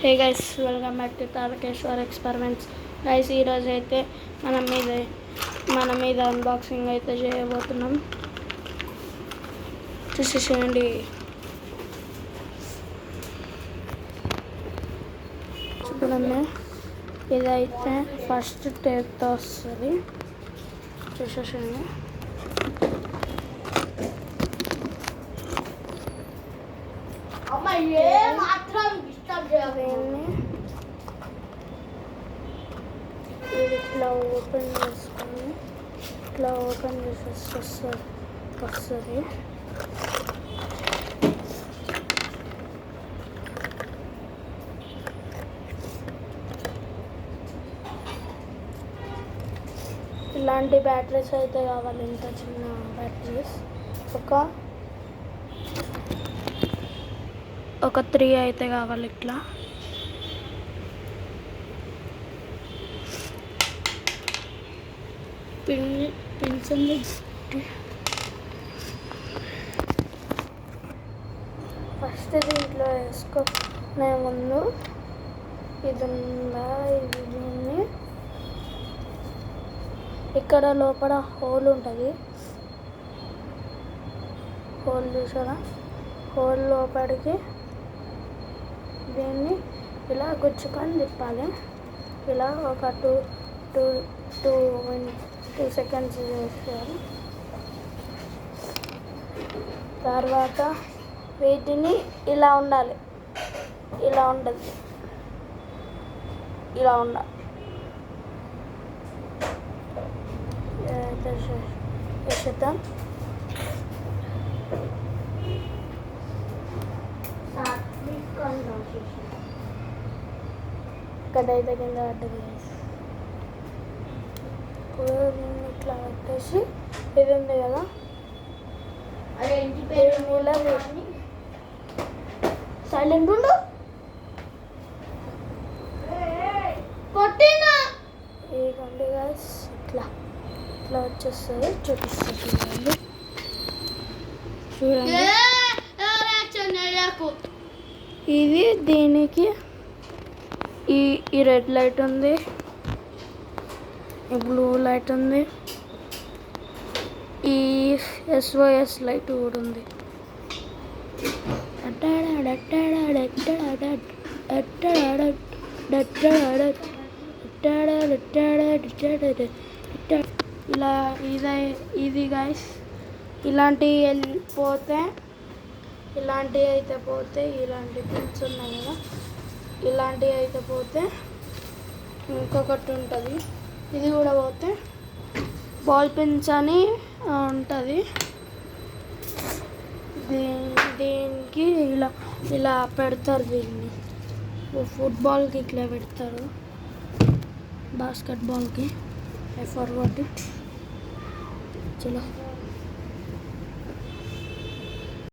Hey guys, welcome back to Tarakeshwar experiments. Guys, ఈరోజు అయితే మన మీద అన్బాక్సింగ్ అయితే చేయబోతున్నాం. చూసేసేయండి. చూడండి, ఇదైతే ఫస్ట్ టేప్తో వస్తుంది. చూసేసేయండి. ఇది ఇట్లా ఓపెన్ చేసుకొని ఇట్లా ఓపెన్ చేసేసి వస్తుంది. ఇలాంటి బ్యాటరీస్ అయితే కావాలి. ఇంత చిన్న బ్యాటరీస్ ఒక 3 అయితే కావాలి. ఇట్లా పిన్స్ ఉంది. ఫస్ట్ దీంట్లో వేసుకునే ముందు ఇది ఉందా, ఇది దీన్ని ఇక్కడ లోపల హోల్ ఉంటుంది. హోల్ చూసారా? హోల్ లోపలికి దీన్ని ఇలా గుచ్చుకొని తిప్పాలి. ఇలా ఒక టూ సెకండ్స్ చేస్తారు. తర్వాత వీటిని ఇలా ఉండాలి, ఇలా ఉండదు, ఇలా ఉండాలి. వేసేద్దాం. ఇక్కడైతే కింద పడ్డది. ఇప్పుడు దీన్ని ఇట్లా పెట్టేసి ఇది ఉంది కదా, సైలెంట్ ఉండు. ఇదిగోండి గైస్, ఇట్లా వచ్చేస్తుంది. చూపిస్తుంది చూడండి. ఇది దీనికి ఈ రెడ్ లైట్ ఉంది, ఈ బ్లూ లైట్ ఉంది, ఈ SOS లైట్ కూడా ఉంది. ఇలా ఇది గైస్, ఇలాంటివి అయితే పోతే ఇలాంటి పిన్స్ ఉన్నాయి కదా, ఇలాంటివి అయితే పోతే ఇంకొకటి ఉంటుంది. ఇది కూడా పోతే బాల్ పిన్స్ అని ఉంటుంది. దీనికి ఇలా పెడతారు. దీన్ని ఫుట్బాల్కి ఇట్లా పెడతారు, బాస్కెట్బాల్కి. I forgot it. చలో